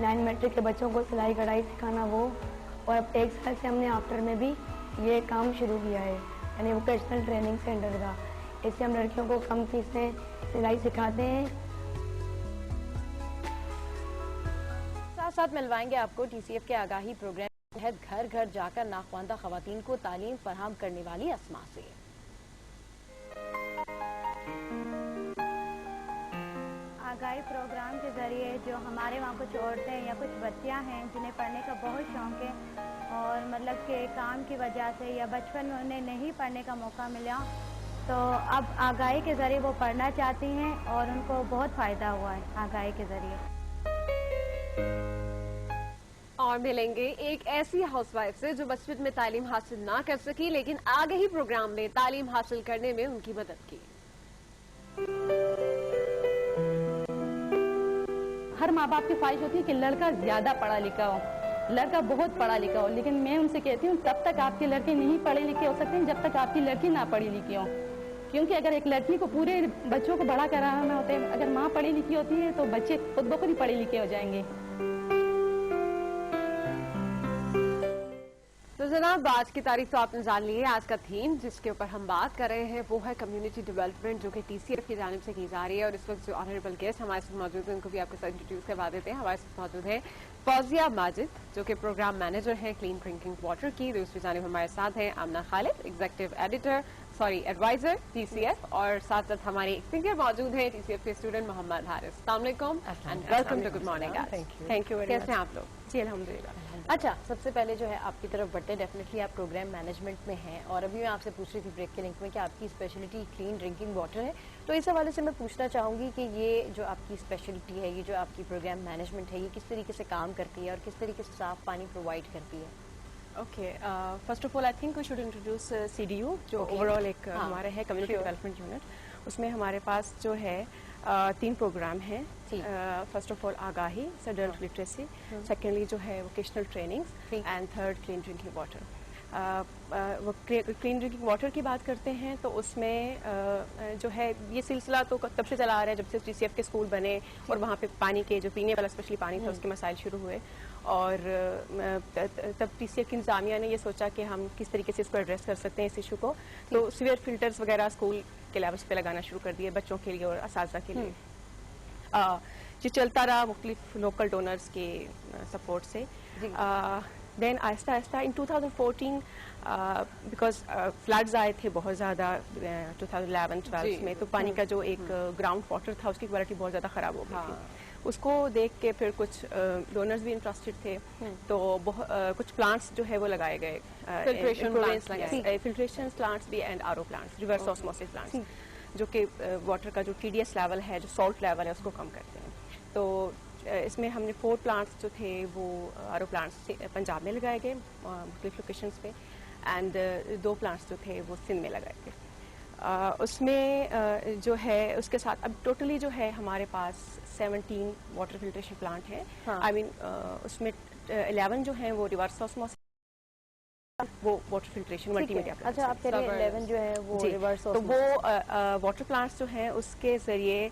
9 matric کے بچوں کو سلائی کڑھائی سکھانا وہ، اور اب 1 سال سے ہم نے آفٹر میں بھی یہ کام شروع کیا ہے، یعنی ووکیشنل ٹریننگ سینٹر کا. اس سے ہم لڑکیوں کو کم فیس میں سلائی سکھاتے ہیں. ساتھ ساتھ ملوائیں گے آپ کو ٹی سی ایف کے آگاہی پروگرام کے تحت گھر گھر جا کر ناخواندہ خواتین کو تعلیم فراہم کرنے والی اسما سے. آگاہی پروگرام کے ذریعے جو ہمارے وہاں کچھ عورتیں یا کچھ بچیاں ہیں جنہیں پڑھنے کا بہت شوق ہے اور مطلب کہ کام کی وجہ سے یا بچپن میں انہیں نہیں پڑھنے کا موقع ملا، تو اب آگاہی کے ذریعے وہ پڑھنا چاہتی ہیں اور ان کو بہت فائدہ ہوا ہے آگاہی کے ذریعے. اور ملیں گے ایک ایسی ہاؤس وائف سے جو بچپن میں تعلیم حاصل نہ کر سکی لیکن آگاہی پروگرام نے تعلیم حاصل کرنے میں ان کی مدد کی. ہر ماں باپ کی خواہش ہوتی ہے کہ لڑکا زیادہ پڑھا لکھا ہو، لڑکا بہت پڑھا لکھا ہو، لیکن میں ان سے کہتی ہوں تب تک آپ کے لڑکے نہیں پڑھے لکھے ہو سکتے جب تک آپ کی لڑکی نہ پڑھی لکھی ہو. کیونکہ اگر ایک لڑکی کو پورے بچوں کو بڑا کرانا ہوتا ہے، اگر ماں پڑھی لکھی ہوتی ہے تو بچے خود بخود ہی پڑھے لکھے ہو جائیں گے. تو جناب آج کی تاریخ تو آپ نے جان لی ہے. آج کا تھیم جس کے اوپر ہم بات کر رہے ہیں وہ ہے کمیونٹی ڈیولپمنٹ، جو کہ ٹی سی ایف کی جانب سے کی جا رہی ہے. اور اس وقت جو آنریبل گیسٹ ہمارے ساتھ موجود ہیں ان کو بھی آپ کے ساتھ انٹروڈیوس کروا دیتے ہیں. ہمارے ساتھ موجود ہیں فوزیہ ماجد جو کہ پروگرام مینیجر ہیں کلین ڈرنکنگ واٹر کی. دوسری جانب ہمارے ساتھ ہیں Amna Khalid, executive advisor T C F, اور ساتھ ساتھ ہمارے ایک سینئر موجود ہیں ٹی سی ایف کے اسٹوڈنٹ محمد حارث. السلام علیکم and welcome to good morning. Thank you. کیسے ہیں آپ لوگ؟ جی الحمدللہ. اچھا، سب سے پہلے جو ہے آپ کی طرف بڑھتے ہیں. ڈیفینیٹلی آپ پروگرام مینجمنٹ میں ہیں اور ابھی میں آپ سے پوچھ رہی تھی بریک کے لنک میں کہ آپ کی اسپیشلٹی کلین ڈرنکنگ واٹر ہے. تو اس حوالے سے میں پوچھنا چاہوں گی کہ یہ جو آپ کی اسپیشلٹی ہے، یہ جو آپ کی پروگرام مینجمنٹ ہے، یہ کس طریقے سے کام کرتی ہے اور کس طریقے سے صاف پانی پرووائڈ کرتی ہے؟ Okay, first of all I think we should introduce C D U جو اوور آل ایک ہمارا ہے کمیونٹی ڈیولپمنٹ یونٹ. اس میں ہمارے پاس جو ہے 3 پروگرام ہیں. فرسٹ آف آل آگاہی، ایڈلٹ لٹریسی، سیکنڈلی جو ہے vocational trainings, and third clean drinking water. Clean drinking water کی بات کرتے ہیں تو اس میں جو ہے یہ سلسلہ تو تب سے چلا آ رہا ہے جب سے ٹی سی ایف کے اسکول بنے اور وہاں پہ پانی کے جو پینے والا اسپیشلی پانی تھا اس کے مسائل شروع ہوئے. اور تب ٹی سی ایف کی انتظامیہ نے یہ سوچا کہ ہم کس طریقے سے اس کو ایڈریس کر سکتے ہیں اس ایشو کو. تو سیویئر فلٹرز وغیرہ اسکول کے لیولس پہ لگانا شروع کر دیے بچوں کے لیے اور اساتذہ کے لیے. یہ چلتا رہا مختلف لوکل ڈونرز کے سپورٹ سے. دین آہستہ آہستہ ان 2014 بیکاز فلڈز آئے تھے بہت زیادہ 2011-12 میں، تو پانی کا جو ایک گراؤنڈ واٹر تھا اس کی کوالٹی بہت زیادہ خراب ہو گئی تھی. اس کو دیکھ کے پھر کچھ ڈونرز بھی انٹرسٹڈ تھے تو کچھ پلانٹس جو ہے وہ لگائے گئے، فلٹریشن پلانٹس بھی and R O plants, reverse osmosis plants, جو کہ واٹر کا جو ٹی ڈی ایس لیول ہے، جو سالٹ لیول ہے اس کو کم کرتے ہیں. تو اس میں ہم نے 4 پلانٹس جو تھے وہ آر او پلانٹس پنجاب میں لگائے گئے مختلف لوکیشنز پہ، اینڈ 2 پلانٹس جو تھے وہ سندھ میں لگائے گئے. اس میں جو ہے اس کے ساتھ اب ٹوٹلی جو ہے ہمارے پاس 17 واٹر فلٹریشن پلانٹ ہیں. آئی مین اس میں 11 جو ہیں وہ ریورس آسموسس، وہ واٹر فلٹریشن ملٹی میڈیا. اچھا، آپ کہہ رہے ہیں 11 جو ہے وہ ریورس، تو وہ واٹر پلانٹس جو ہیں اس کے ذریعے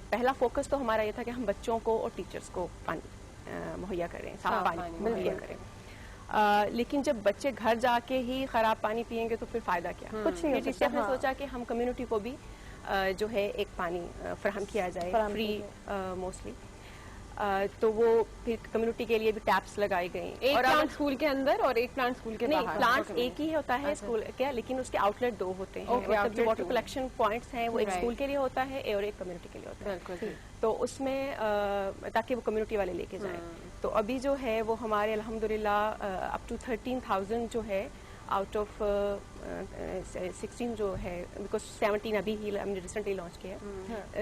پہلا فوکس تو ہمارا یہ تھا کہ ہم بچوں کو اور ٹیچرس کو پانی مہیا کریں، صاف پانی مہیا کریں. لیکن جب بچے گھر جا کے ہی خراب پانی پیئیں گے تو پھر فائدہ کیا؟ کچھ نہیں. ٹی سی ایف نے سوچا کہ ہم کمیونٹی کو بھی جو ہے ایک پانی فراہم کیا جائے فری موسٹلی. تو وہ پھر کمیونٹی کے لیے بھی ٹیپس لگائی گئیں. ایک پلانٹ اسکول کے اندر اور ایک پلانٹ اسکول کے باہر. پلانٹ ایک ہی ہوتا ہے اسکول کا، لیکن اس کے آؤٹ لیٹ 2 ہوتے ہیں. مطلب جو واٹر کلیکشن پوائنٹس ہیں وہ ایک اسکول کے لیے ہوتا ہے اور ایک کمیونٹی کے لیے ہوتا ہے. تو اس میں تاکہ وہ کمیونٹی والے لے کے جائیں. تو ابھی جو ہے وہ ہمارے الحمدللہ اپ ٹو 13,000 جو ہے آؤٹ آف 16 جو ہے، بیکاز 17 ابھی ہی ہم نے ریسنٹلی لانچ کیا ہے.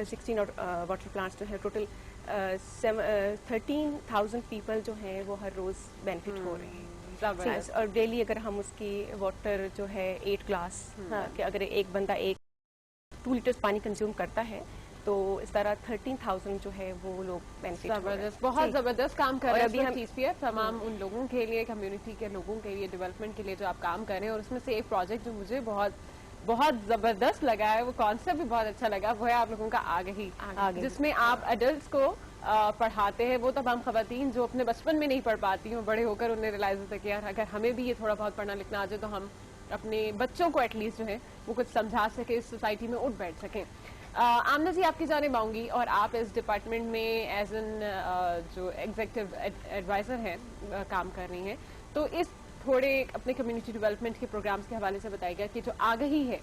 16 واٹر پلانٹس جو ہے ٹوٹل 13,000 پیپل جو ہیں وہ ہر روز بینیفٹ ہو رہے ہیں. اور ڈیلی اگر ہم اس کی واٹر جو ہے 8 گلاس، کہ اگر ایک بندہ 2 لیٹر پانی کنزیوم کرتا ہے تو اس طرح 13,000 جو ہے وہ لوگ بینیفٹ. زبردست، بہت زبردست کام کر رہے ہیں. ابھی ہم تمام ان لوگوں کے لیے، کمیونٹی کے لوگوں کے لیے، ڈیولپمنٹ کے لیے جو آپ کام کر رہے ہیں، اور اس میں سے ایک پروجیکٹ جو مجھے بہت زبردست لگا ہے، وہ کانسیپٹ بھی بہت اچھا لگا، وہ ہے آپ لوگوں کا آگاہی، جس میں آپ ایڈلٹس کو پڑھاتے ہیں وہ تمام خواتین جو اپنے بچپن میں نہیں پڑھ پاتی ہوں, بڑے ہو کر انہیں ریلائز ہوتا ہے کہ یار اگر ہمیں بھی یہ تھوڑا بہت پڑھنا لکھنا آ جائے تو ہم اپنے بچوں کو ایٹ لیسٹ جو ہے وہ کچھ سمجھا سکیں, اس سوسائٹی میں اٹھ بیٹھ سکیں. آمنہ جی آپ کی جانب آؤں گی, اور آپ اس ڈپارٹمنٹ میں ایز این جو ایگزیکٹو ایڈوائزر ہیں کام کر رہی ہیں, تو اس تھوڑے اپنے کمیونٹی ڈیولپمنٹ کے پروگرامز کے حوالے سے بتائیے گا کہ جو آگہی ہے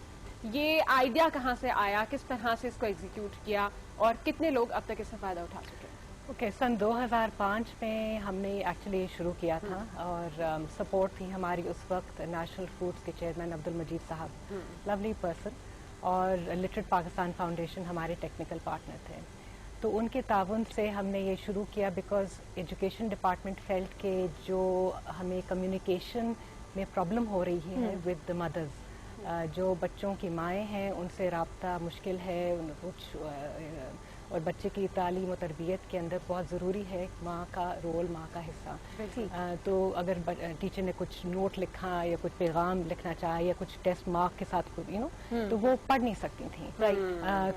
یہ آئیڈیا کہاں سے آیا, کس طرح سے اس کو ایگزیکیوٹ کیا, اور کتنے لوگ اب تک اس سے فائدہ اٹھا چکے؟ اوکے, سن 2005 میں ہم نے ایکچولی شروع کیا تھا, اور سپورٹ تھی ہماری اس وقت نیشنل فوڈس کے چیئرمین عبد المجید صاحب, لولی پرسن, اور لٹریٹ پاکستان فاؤنڈیشن ہمارے ٹیکنیکل پارٹنر تھے. تو ان کے تعاون سے ہم نے یہ شروع کیا بیکاز ایجوکیشن ڈپارٹمنٹ فیلٹ کہ جو ہمیں کمیونیکیشن میں پرابلم ہو رہی ہے ود دا مدرز, جو بچوں کی مائیں ہیں ان سے رابطہ مشکل ہے, کچھ اور بچے کی تعلیم و تربیت کے اندر بہت ضروری ہے ماں کا رول, ماں کا حصہ. تو اگر ٹیچر نے کچھ نوٹ لکھا یا کچھ پیغام لکھنا چاہا یا کچھ ٹیسٹ مارک کے ساتھ تو وہ پڑھ نہیں سکتی تھیں.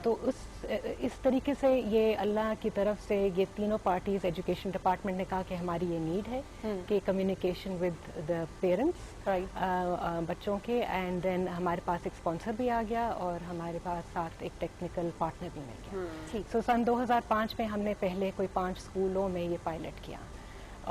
تو اس طریقے سے یہ اللہ کی طرف سے یہ تینوں پارٹیز, ایجوکیشن ڈپارٹمنٹ نے کہا کہ ہماری یہ نیڈ ہے کہ کمیونیکیشن ود دا پیرنٹس بچوں کے, اینڈ دین ہمارے پاس ایک اسپانسر بھی آ گیا اور ہمارے پاس ساتھ ایک ٹیکنیکل پارٹنر بھی مل گیا. سو سن 2005 میں ہم نے پہلے کوئی 5 اسکولوں میں یہ پائلٹ کیا,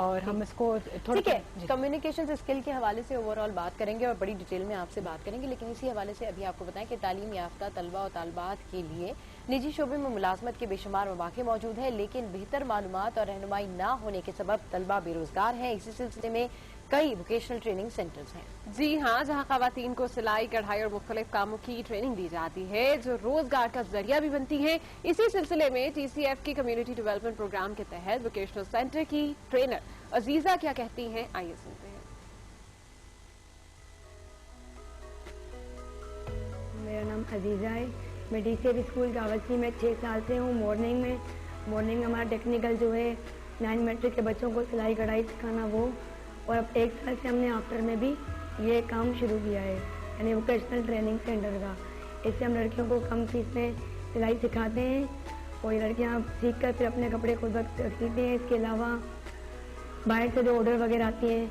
اور ہم اس کو ٹھیک ہے کمیونیکیشن اسکل کے حوالے سے اوور آل بات کریں گے اور بڑی ڈیٹیل میں آپ سے بات کریں گے, لیکن اسی حوالے سے ابھی آپ کو بتائیں کہ تعلیم یافتہ طلبہ اور طالبات کے لیے نجی شعبے میں ملازمت کے بے شمار مواقع موجود ہیں, لیکن بہتر معلومات اور رہنمائی نہ ہونے کے سبب طلبہ بے روزگار ہیں. اسی سلسلے میں کئی ووکیشنل ٹریننگ سینٹرز ہیں. جی ہاں, جہاں خواتین کو سلائی کڑھائی اور مختلف کاموں کی ٹریننگ دی جاتی ہے جو روزگار کا ذریعہ بھی بنتی ہیں. اسی سلسلے میں ٹی سی ایف کی کمیونٹی ڈیولپمنٹ پروگرام کے تحت ووکیشنل سینٹر کی ٹرینر عزیزہ کیا کہتی ہیں, آئیے سنتے ہیں. میرا نام عزیزہ ہے, میں ڈی سی ایف اسکول کاغذی میں 6 سال سے ہوں. مارننگ میں ہمارا ٹیکنیکل جو ہے 9 میٹرک کے بچوں کو سلائی کڑھائی سکھانا وہ, اور اب 1 سال سے ہم نے آفٹر میں بھی یہ کام شروع کیا ہے, یعنی ووکیشنل ٹریننگ سینٹر کا. اس سے ہم لڑکیوں کو کم فیس میں سلائی سکھاتے ہیں, اور لڑکیاں سیکھ کر پھر اپنے کپڑے خود وقت سیتے ہیں. اس کے علاوہ باہر سے جو آرڈر وغیرہ آتی ہیں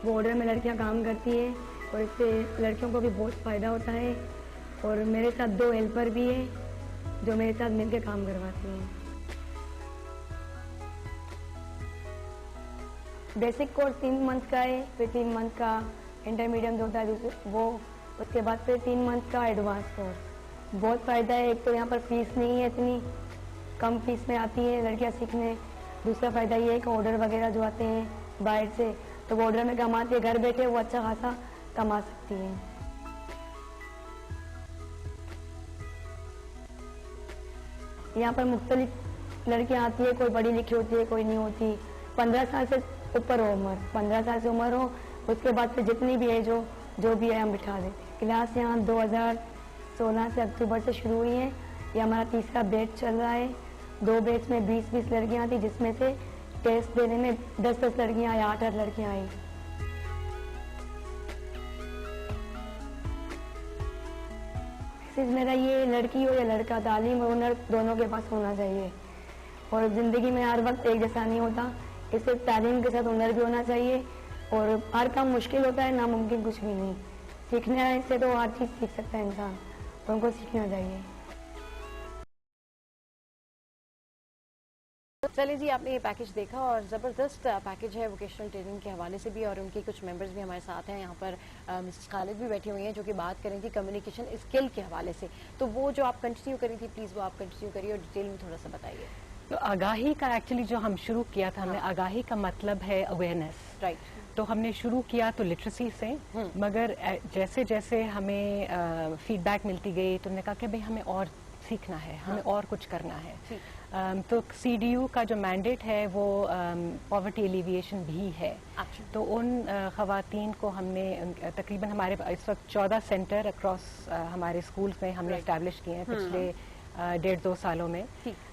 وہ آرڈر میں لڑکیاں کام کرتی ہیں, اور اس سے لڑکیوں کو بھی بہت فائدہ ہوتا ہے. اور میرے ساتھ 2 ہیلپر بھی ہیں جو میرے ساتھ مل کے کام کرواتی ہیں. بیسک کورس 3 منتھ کا ہے, پھر 3 منتھ کا انٹرمیڈیم جو ہوتا ہے وہ, اس کے بعد پھر 3 منتھ کا ایڈوانس کورس. بہت فائدہ ہے, ایک تو یہاں پر فیس نہیں ہے, اتنی کم فیس میں آتی ہیں لڑکیاں سیکھنے. دوسرا فائدہ یہ ہے کہ آرڈر وغیرہ جو آتے ہیں باہر سے تو وہ آرڈر میں کماتے ہیں, گھر بیٹھے وہ اچھا خاصا کما سکتی ہیں. یہاں پر مختلف لڑکیاں آتی ہیں, کوئی پڑھی لکھی ہوتی ہے, کوئی نہیں ہوتی. 15 سال سے اوپر ہو عمر, 15 سال سے عمر ہو, اس کے بعد پھر جتنی بھی ہے جو بھی ہے ہم بٹھا دیتے ہیں. کلاس یہاں 2016 سے اکتوبر سے شروع ہوئی ہے. یہ ہمارا تیسرا بیچ چل رہا ہے. 2 بیچ میں 20 لڑکیاں تھیں, جس میں سے ٹیسٹ دینے میں 10 لڑکیاں یا 8 لڑکیاں آئیں. میرا یہ لڑکی ہو یا لڑکا, تعلیم اور ہنر دونوں کے پاس ہونا چاہیے, اور زندگی میں ہر وقت ایک جیسا نہیں ہوتا. اس سے تعلیم کے ساتھ ہنر بھی ہونا چاہیے, اور ہر کام مشکل ہوتا ہے, ناممکن کچھ بھی نہیں. سیکھنا ہے, اس سے تو ہر چیز سیکھ سکتا ہے انسان, تو ان کو سیکھنا چاہیے. چلے جی, آپ نے یہ پیکج دیکھا اور زبردست پیکج ہے ووکیشنل ٹریننگ کے حوالے سے بھی, اور ان کے کچھ ممبرز بھی ہمارے ساتھ ہیں. یہاں پر مسز خالد بھی بیٹھی ہوئی ہیں جو کہ بات کریں تھی کمیونیکیشن اسکل کے حوالے سے. تو وہ جو آپ کنٹینیو کری تھی, پلیز وہ آپ کنٹینیو کریے اور ڈیٹیل میں تھوڑا سا بتائیے. تو آگاہی کا ایکچولی جو ہم شروع کیا تھا, ہمیں آگاہی کا مطلب ہے اویئرنیس. رائٹ. تو ہم نے شروع کیا تو لٹریسی سے, مگر جیسے جیسے ہمیں فیڈ بیک ملتی گئی تو نے کہا کہ بھئی ہمیں اور سیکھنا ہے, ہمیں اور کچھ کرنا ہے. تو سی ڈی یو کا جو مینڈیٹ ہے وہ پاورٹی ایلیویشن بھی ہے. تو ان خواتین کو ہم نے تقریباً ہمارے اس وقت 14 سینٹر اکراس ہمارے اسکولس میں ہم نے اسٹیبلش کیے ہیں پچھلے 1.5-2 سالوں میں.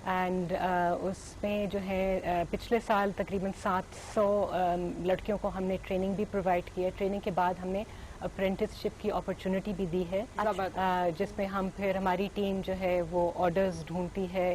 اینڈ اس میں جو ہے پچھلے سال تقریباً 700 لڑکیوں کو ہم نے ٹریننگ بھی پرووائڈ کی ہے. ٹریننگ کے بعد ہم نے اپرینٹسشپ کی اپرچونٹی بھی دی ہے, جس میں ہم پھر ہماری ٹیم جو ہے وہ آرڈرز ڈھونڈتی ہے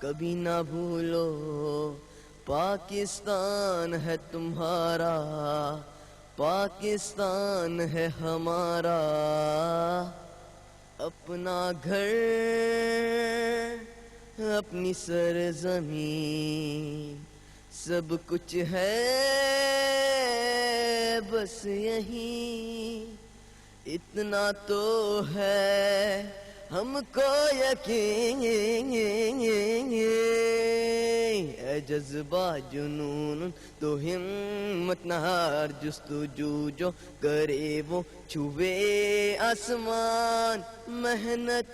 کبھی نہ بھولو پاکستان ہے تمہارا، پاکستان ہے ہمارا، اپنا گھر اپنی سرزمین سب کچھ ہے بس یہی، اتنا تو ہے ہم کو یقین، اے جذبہ جنون تو ہمت نہ ہار، جستجو جو کرے وہ چھوے آسمان، محنت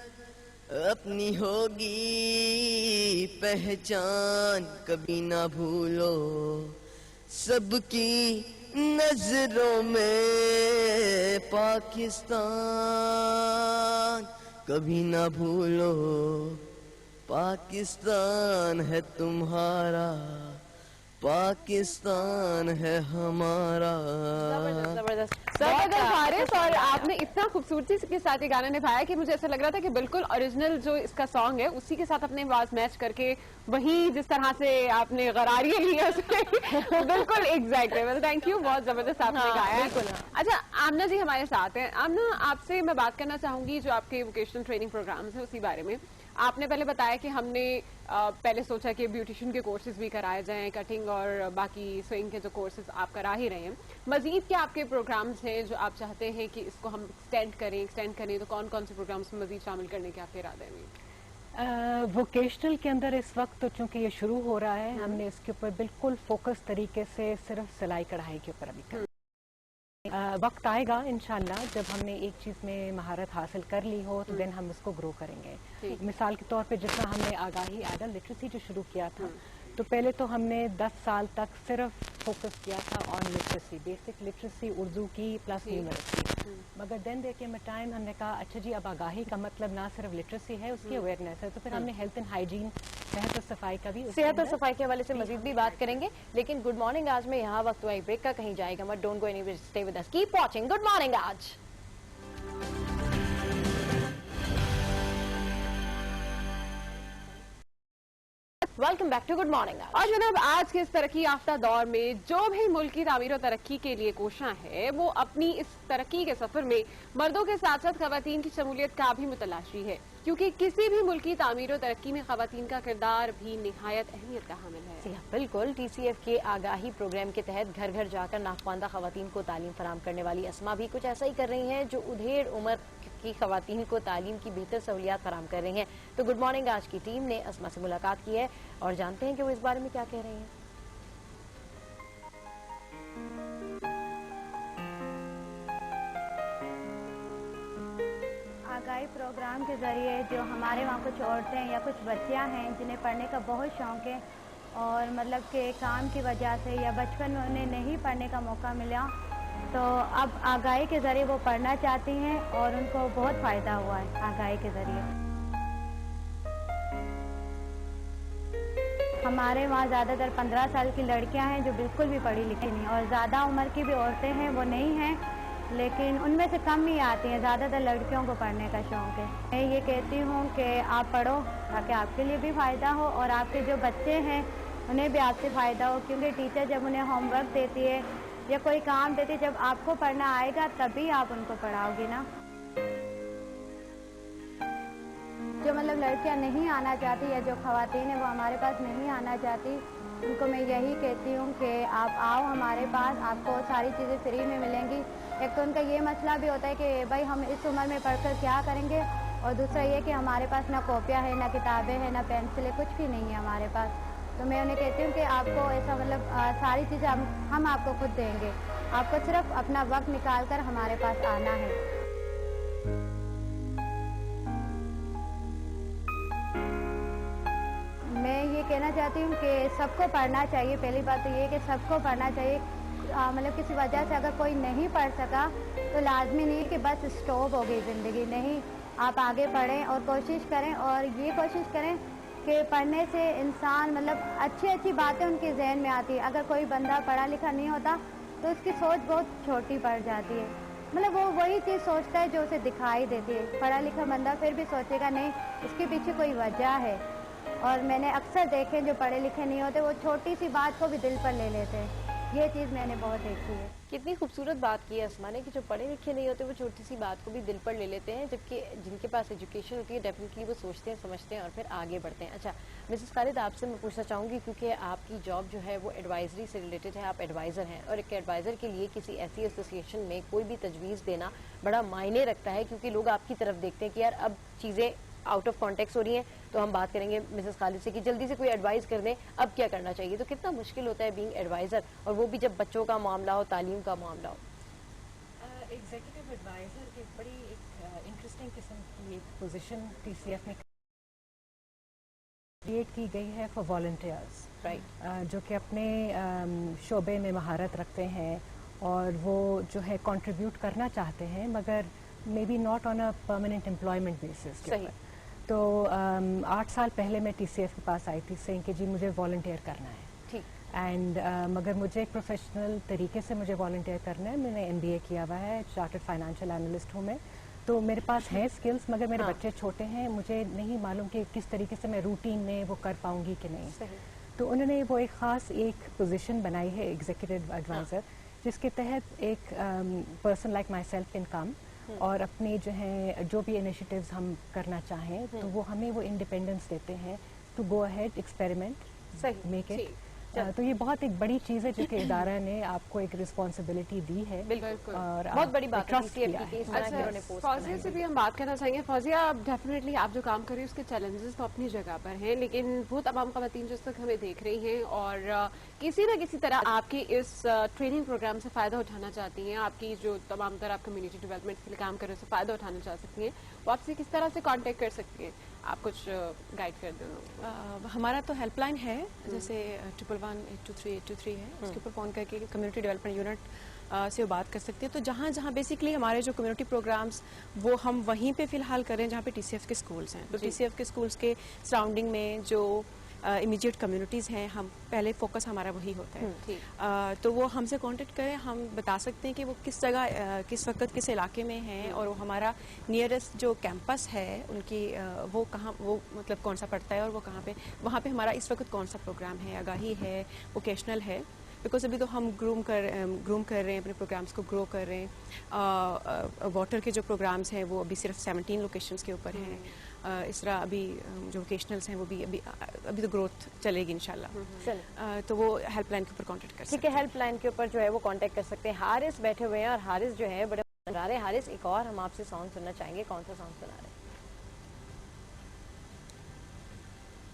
اپنی ہوگی پہچان، کبھی نہ بھولو سب کی نظروں میں پاکستان، کبھی نہ بھولو پاکستان ہے تمہارا، پاکستان ہے ہمارا۔ زبردست زبردست حارث، اور آپ نے اتنا خوبصورتی کے ساتھ یہ گانا نبھایا کہ مجھے ایسا لگ رہا تھا کہ بالکل اوریجنل جو اس کا سانگ ہے اسی کے ساتھ اپنے آواز میچ کر کے وہی جس طرح سے آپ نے غراریے لی ہے بالکل ایگزیکٹ ہے۔ تھینک یو، بہت زبردست آپ نے گایا ہے۔ اچھا آمنہ جی ہمارے ساتھ ہیں۔ آمنہ، آپ سے میں بات کرنا چاہوں گی جو آپ کے ووکیشنل ٹریننگ پروگرامز ہیں اسی بارے میں۔ آپ نے پہلے بتایا کہ ہم نے پہلے سوچا کہ بیوٹیشین کے کورسز بھی کرائے جائیں، کٹنگ اور باقی سوئنگ کے جو کورسز آپ کرا ہی رہے ہیں، مزید کیا آپ کے پروگرامز ہیں جو آپ چاہتے ہیں کہ اس کو ہم ایکسٹینڈ کریں تو کون کون سے پروگرامز میں مزید شامل کرنے کے آپ کے ارادے ہیں؟ ووکیشنل کے اندر اس وقت تو چونکہ یہ شروع ہو رہا ہے، ہم نے اس کے اوپر بالکل فوکس طریقے سے صرف سلائی کڑھائی کے اوپر ابھی وقت آئے گا انشاءاللہ جب ہم نے ایک چیز میں مہارت حاصل کر لی ہو تو دین ہم اس کو گرو کریں گے۔ مثال کے طور پہ جتنا ہم نے آگاہی ایڈلٹ لٹریسی جو شروع کیا تھا، تو پہلے تو ہم نے 10 سال تک صرف فوکس کیا تھا آن لٹریسی، بیسک لٹریسی اردو کی پلس نیومرسی، مگر دین دیر کے ٹائم ہم نے کہا اچھا جی اب آگاہی کا مطلب نہ صرف لٹریسی ہے، اس کی اویئرنیس ہے، تو پھر ہم نے ہیلتھ اینڈ ہائیجین، صحت اور صفائی کا بھی، صحت اور صفائی کے حوالے سے مزید بھی بات کریں گے، لیکن گڈ مارننگ آج میں یہاں وقت ہوا ایک بریک کا، کہیں جائے گا مت، don't go anywhere, stay with us, keep watching good morning آج۔ Welcome back to good morning آج۔ اور جناب آج کے اس ترقی یافتہ دور میں جو بھی ملک کی تعمیر و ترقی کے لیے کوشاں ہے وہ اپنی اس ترقی کے سفر میں مردوں کے ساتھ ساتھ خواتین کی شمولیت کا بھی متلاشی ہے، کیونکہ کسی بھی ملک کی تعمیر و ترقی میں خواتین کا کردار بھی نہایت اہمیت کا حامل ہے۔ بالکل، ٹی سی ایف کے آگاہی پروگرام کے تحت گھر گھر جا کر ناخواندہ خواتین کو تعلیم فراہم کرنے والی اسما بھی کچھ ایسا ہی کر رہی ہیں جو ادھیڑ عمر کی خواتین کو تعلیم کی بہتر سہولیات فراہم کر رہی ہیں۔ تو گڈ مارننگ آج کی ٹیم نے اسما سے ملاقات کی ہے اور جانتے ہیں کہ وہ اس بارے میں کیا کہہ رہی ہیں۔ آگاہی پروگرام کے ذریعے جو ہمارے وہاں کچھ عورتیں یا کچھ بچیاں ہیں جنہیں پڑھنے کا بہت شوق ہے اور مطلب کہ کام کی وجہ سے یا بچپن میں انہیں نہیں پڑھنے کا موقع ملا، تو اب آگاہی کے ذریعے وہ پڑھنا چاہتی ہیں اور ان کو بہت فائدہ ہوا ہے آگاہی کے ذریعے۔ ہمارے وہاں زیادہ تر 15 سال کی لڑکیاں ہیں جو بالکل بھی پڑھی لکھی نہیں، اور زیادہ عمر کی بھی عورتیں ہیں وہ نہیں ہیں، لیکن ان میں سے کم ہی آتی ہیں، زیادہ تر لڑکیوں کو پڑھنے کا شوق ہے۔ میں یہ کہتی ہوں کہ آپ پڑھو تاکہ آپ کے لیے بھی فائدہ ہو اور آپ کے جو بچے ہیں انہیں بھی آپ سے فائدہ ہو، کیونکہ ٹیچر جب انہیں ہوم ورک دیتی ہے یا کوئی کام دیتی ہے، جب آپ کو پڑھنا آئے گا تبھی آپ ان کو پڑھاؤ گی نا۔ جو مطلب لڑکیاں نہیں آنا چاہتی یا جو خواتین ہیں وہ ہمارے پاس نہیں آنا چاہتی، ان کو میں یہی کہتی ہوں کہ آپ آؤ ہمارے پاس، آپ کو ساری چیزیں فری میں ملیں گی۔ ایک تو ان کا یہ مسئلہ بھی ہوتا ہے کہ بھائی ہم اس عمر میں پڑھ کر کیا کریں گے، اور دوسرا یہ کہ ہمارے پاس نہ کاپیاں ہیں، نہ کتابیں ہیں، نہ پینسلیں، کچھ بھی نہیں ہے ہمارے پاس۔ تو میں انہیں کہتی ہوں کہ آپ کو ایسا مطلب ساری چیزیں ہم آپ کو خود دیں گے، آپ کو صرف اپنا وقت نکال کر ہمارے پاس آنا ہے۔ میں یہ کہنا چاہتی ہوں کہ سب کو پڑھنا چاہیے۔ پہلی بات تو یہ ہے کہ سب کو پڑھنا چاہیے، مطلب کسی وجہ سے اگر کوئی نہیں پڑھ سکا تو لازمی نہیں کہ بس اسٹاپ ہو گئی زندگی، نہیں، آپ آگے پڑھیں اور کوشش کریں، اور یہ کوشش کریں کہ پڑھنے سے انسان مطلب اچھی باتیں ان کے ذہن میں آتی ہے۔ اگر کوئی بندہ پڑھا لکھا نہیں ہوتا تو اس کی سوچ بہت چھوٹی پڑ جاتی ہے، مطلب وہ وہی چیز سوچتا ہے جو اسے دکھائی دیتی ہے۔ پڑھا لکھا بندہ پھر بھی سوچے گا نہیں، اس کے پیچھے کوئی وجہ ہے، اور میں نے اکثر دیکھے جو پڑھے لکھے نہیں ہوتے وہ چھوٹی سی بات کو بھی دل پر لے لیتے ہیں. یہ چیز میں نے بہت دیکھی ہے. کتنی خوبصورت بات کی ہے اسما نے کہ جو پڑھے لکھے نہیں ہوتے وہ چھوٹی سی بات کو بھی دل پر لے لیتے ہیں, جبکہ جن کے پاس ایجوکیشن ہوتی ہے ڈیفینیٹلی وہ سوچتے ہیں, سمجھتے ہیں اور پھر آگے بڑھتے ہیں. اچھا مسز خالد, آپ سے میں پوچھنا چاہوں گی کیونکہ آپ کی جاب جو ہے وہ ایڈوائزری سے ریلیٹڈ ہے, آپ ایڈوائزر ہیں, اور ایک ایڈوائزر کے لیے کسی ایسی ایسوسیشن میں کوئی بھی تجویز دینا بڑا معنی رکھتا ہے, کیونکہ لوگ آپ کی طرف دیکھتے ہیں کہ یار اب چیزیں آؤٹ آف کانٹیکس ہو رہی ہیں, تو ہم بات کریں گے مسز خالد سے کہ جلدی سے کوئی ایڈوائز کر دیں اب کیا کرنا چاہیے. تو کتنا مشکل ہوتا ہے بینگ ایڈوائزر, اور وہ بھی جب بچوں کا معاملہ ہو, تعلیم کا معاملہ ہو. ایگزیکٹو ایڈوائزر کی بڑی ایک انٹرسٹنگ قسم کی ایک پوزیشن ٹی سی ایف میں کریٹ کی گئی ہے فار والنٹیئرس, جو کہ اپنے شعبے میں مہارت رکھتے ہیں اور وہ جو ہے کنٹریبیوٹ کرنا چاہتے ہیں, مگر may be not on a permanent employment basis. تو 8 سال پہلے میں ٹی سی ایف کے پاس آئی تھی سینگ کہ جی مجھے والنٹیئر کرنا ہے, اینڈ مگر مجھے ایک پروفیشنل طریقے سے مجھے والنٹیئر کرنا ہے. میں نے MBA کیا ہوا ہے, چارٹرڈ فائنینشیل اینالسٹ ہوں میں, تو میرے پاس ہیں اسکلس, مگر میرے بچے چھوٹے ہیں, مجھے نہیں معلوم کہ کس طریقے سے میں روٹین میں وہ کر پاؤں گی کہ نہیں. تو انہوں نے وہ ایک خاص ایک پوزیشن بنائی ہے ایگزیکٹو ایڈوائزر, جس کے تحت ایک person like my self can come اور اپنی جو ہے جو بھی انیشیٹیوز ہم کرنا چاہیں تو وہ ہمیں وہ انڈیپینڈنس دیتے ہیں to go ahead, experiment, make it. تو یہ بہت ایک بڑی چیز ہے جو کہ ادارہ نے آپ کو ایک رسپانسبلٹی دی ہے, اور بہت بڑی بات ہے. فوزیہ سے بھی ہم بات کرنا چاہیں گے. فوزیہ, ڈیفینیٹلی آپ جو کام کر رہی ہیں اس کے چیلنجز تو اپنی جگہ پر ہیں, لیکن وہ تمام خواتین جو اس وقت ہمیں دیکھ رہی ہیں اور کسی نہ کسی طرح آپ کے اس ٹریننگ پروگرام سے فائدہ اٹھانا چاہتی ہیں, آپ کی جو تمام طرح آپ کمیونٹی ڈیولپمنٹ کے لیے کام کر رہے ہیں اس سے فائدہ اٹھانا چاہ سکتی ہیں, وہ آپ سے کس طرح سے کانٹیکٹ کر سکتی ہیں؟ آپ کچھ گائیڈ کر دیں. ہمارا تو ہیلپ لائن ہے, جیسے 111-823-823 ہے, اس کے اوپر فون کر کے کمیونٹی ڈیولپمنٹ یونٹ سے وہ بات کر سکتے ہیں. تو جہاں جہاں بیسکلی ہمارے جو کمیونٹی پروگرامس وہ ہم وہیں پہ فی الحال کر رہے ہیں جہاں پہ ٹی سی ایف کے اسکولس ہیں. تو ٹی سی ایف کے اسکولس کے سراؤنڈنگ میں جو امیجیٹ کمیونٹیز ہیں, ہم پہلے فوکس ہمارا وہی ہوتا ہے. تو وہ ہم سے کانٹیکٹ کریں, ہم بتا سکتے ہیں کہ وہ کس جگہ کس وقت کس علاقے میں ہیں, اور وہ ہمارا نیئرسٹ جو کیمپس ہے ان کی وہ کہاں, وہ مطلب کون سا پڑتا ہے, اور وہ کہاں پہ, وہاں پہ ہمارا اس وقت کون سا پروگرام ہے, آگاہی ہے, ووکیشنل ہے. بیکاز ابھی تو ہم گروم کر رہے ہیں, اپنے پروگرامس کو گرو کر رہے ہیں. واٹر کے جو پروگرامس ہیں وہ ابھی صرف 17 لوکیشنز کے اوپر ہیں. اس طرح ابھی جو ووکیشنلس ہیں وہ بھی ابھی تو گروتھ چلے گی انشاءاللہ. تو وہ ہیلپ لائن کے اوپر کانٹیکٹ کر سکتے ہیں. ٹھیک ہے, ہیلپ لائن کے اوپر جو ہے وہ کانٹیکٹ کر سکتے ہیں. حارث بیٹھے ہوئے ہیں اور حارث جو ہے بڑے مزہ آ رہے ہیں. حارث, ایک اور ہم آپ سے سانگ سننا چاہیں گے, کون سا سانگ سنا رہے ہیں؟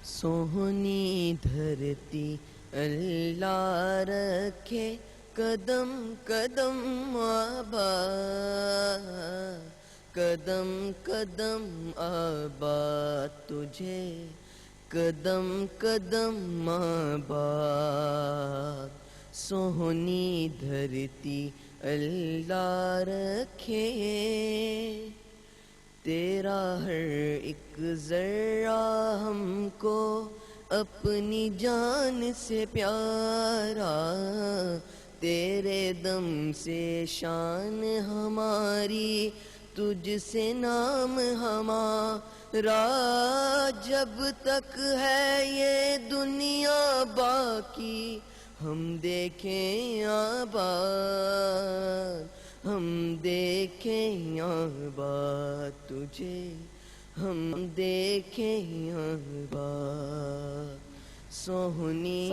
سونی دھرتی اللہ رکھے قدم قدم آباد, قدم قدم آباد تجھے, قدم قدم آباد. سونی دھرتی اللہ رکھے, تیرا ہر ایک ذرہ ہم کو اپنی جان سے پیارا, تیرے دم سے شان ہماری, تجھ سے نام ہمارا, جب تک ہے یہ دنیا باقی ہم دیکھیں آباد, ہم دیکھیں آباد تجھے, ہم دیکھیں آباد. سونی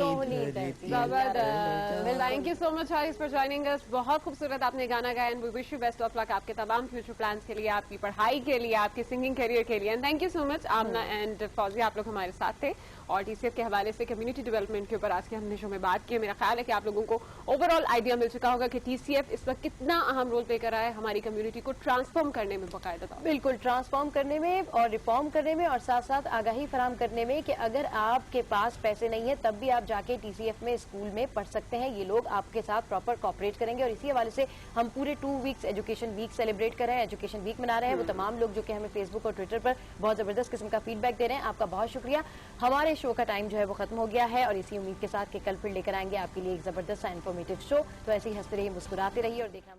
دھرتی. Thank you so much Haris for joining us. بہت خوبصورت آپ نے گانا گایا, and we wish you best of luck آپ کے تمام فیوچر پلانس کے لیے, آپ کی پڑھائی کے لیے, آپ کے سنگنگ کیریئر کے لیے. And thank you so much Amna and Fauzia, آپ لوگ ہمارے ساتھ تھے, اور ٹی سی ایف کے حوالے سے کمیونٹی ڈیولپمنٹ کے اوپر آج کے ہم نے شو میں بات کی. میرا خیال ہے کہ آپ لوگوں کو اوور آل آئیڈیا مل چکا ہوگا کہ ٹی سی ایف اس وقت کتنا اہم رول پلے کر رہا ہے ہماری کمیونٹی کو ٹرانسفارم کرنے میں, باقاعدہ. بالکل ٹرانسفارم کرنے میں اور ریفارم کرنے میں, اور ساتھ ساتھ آگاہی فراہم کرنے میں کہ اگر آپ کے پاس پیسے نہیں ہیں تب بھی آپ جا کے ٹی سی ایف میں اسکول میں پڑھ سکتے ہیں. یہ لوگ آپ کے ساتھ پراپر کوآپریٹ کریں گے, اور اسی حوالے سے ہم پورے 2 ویکس ایجوکیشن ویک سیلیبریٹ کر رہے ہیں, ایجوکیشن ویک منا رہے ہیں. وہ تمام لوگ جو کہ ہمیں فیس بک اور ٹویٹر پر بہت زبردست قسم کا فیڈ بیک دے رہے ہیں, آپ کا بہت شکریہ. ہمارے شو کا ٹائم جو ہے وہ ختم ہو گیا ہے, اور اسی امید کے ساتھ کہ کل پھر لے کر آئیں گے آپ کے لیے ایک زبردست انفارمیٹیو شو. تو ایسے ہی ہنستے رہیے, مسکراتے رہیے, اور دیکھنا